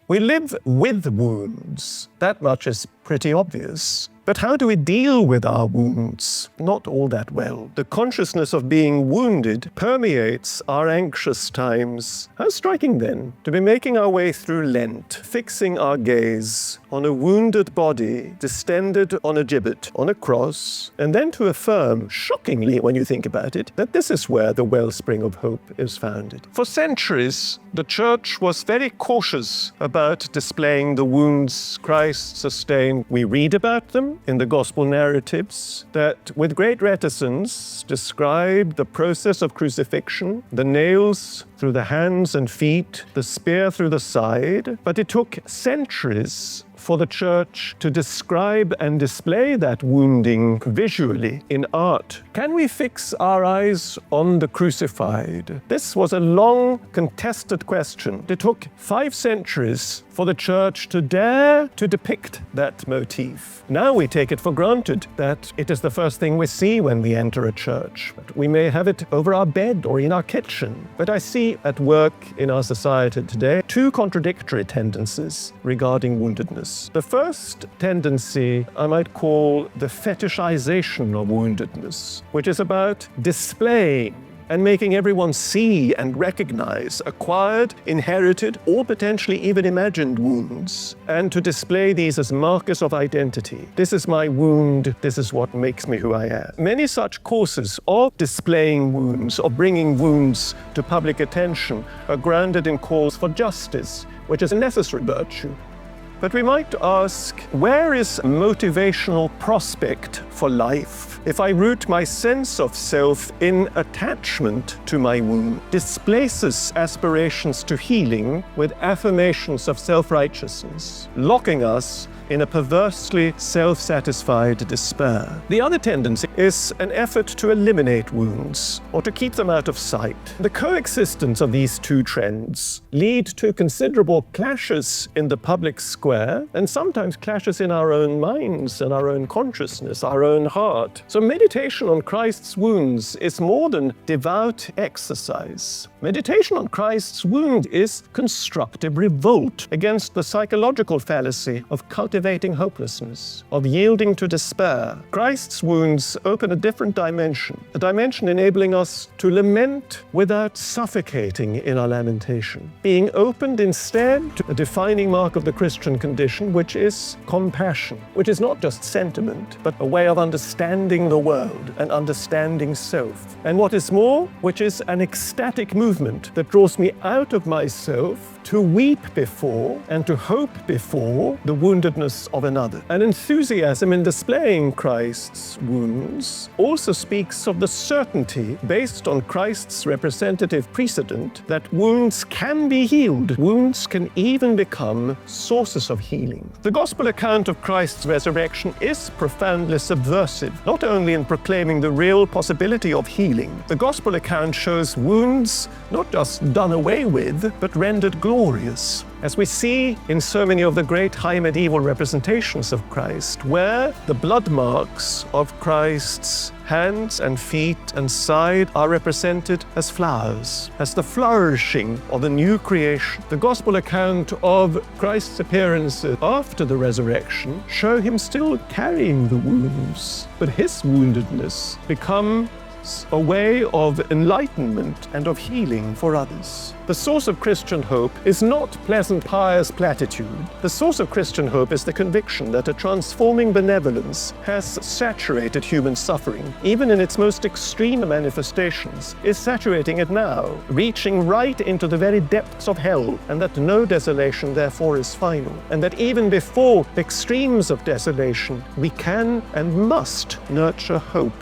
We live with wounds. That much is pretty obvious. But how do we deal with our wounds? Not all that well. The consciousness of being wounded permeates our anxious times. How striking then to be making our way through Lent, fixing our gaze on a wounded body distended on a gibbet, on a cross, and then to affirm, shockingly when you think about it, that this is where the wellspring of hope is founded. For centuries, the Church was very cautious about displaying the wounds Christ sustained. We read about them in the gospel narratives that with great reticence describe the process of crucifixion, the nails through the hands and feet, the spear through the side. But it took centuries for the Church to describe and display that wounding visually in art. Can we fix our eyes on the crucified? This was a long, contested question. It took 5 centuries for the Church to dare to depict that motif. Now we take it for granted that it is the first thing we see when we enter a church. We may have it over our bed or in our kitchen. But I see at work in our society today 2 contradictory tendencies regarding woundedness. The first tendency I might call the fetishization of woundedness, which is about displaying and making everyone see and recognize acquired, inherited, or potentially even imagined wounds, and to display these as markers of identity. This is my wound, this is what makes me who I am. Many such courses of displaying wounds, of bringing wounds to public attention, are grounded in calls for justice, which is a necessary virtue. But we might ask, where is motivational prospect for life if I root my sense of self in attachment to my wound, displaces aspirations to healing with affirmations of self-righteousness, locking us in a perversely self-satisfied despair? The other tendency is an effort to eliminate wounds or to keep them out of sight. The coexistence of these 2 trends lead to considerable clashes in the public square and sometimes clashes in our own minds and our own consciousness, our own heart. So meditation on Christ's wounds is more than devout exercise. Meditation on Christ's wound is constructive revolt against the psychological fallacy of cultivating hopelessness, of yielding to despair. Christ's wounds open a different dimension, a dimension enabling us to lament without suffocating in our lamentation, being opened instead to a defining mark of the Christian condition, which is compassion, which is not just sentiment, but a way of understanding the world and understanding self. And what is more, which is an ecstatic movement that draws me out of myself to weep before and to hope before the woundedness of another. An enthusiasm in displaying Christ's wounds also speaks of the certainty, based on Christ's representative precedent, that wounds can be healed. Wounds can even become sources of healing. The gospel account of Christ's resurrection is profoundly subversive, not only in proclaiming the real possibility of healing. The gospel account shows wounds not just done away with, but rendered glorious, as we see in so many of the great high medieval representations of Christ, where the blood marks of Christ's hands and feet and side are represented as flowers, as the flourishing of the new creation. The gospel account of Christ's appearances after the resurrection show him still carrying the wounds, but his woundedness becomes a way of enlightenment and of healing for others. The source of Christian hope is not pleasant, pious platitude. The source of Christian hope is the conviction that a transforming benevolence has saturated human suffering, even in its most extreme manifestations, is saturating it now, reaching right into the very depths of hell, and that no desolation therefore is final, and that even before extremes of desolation, we can and must nurture hope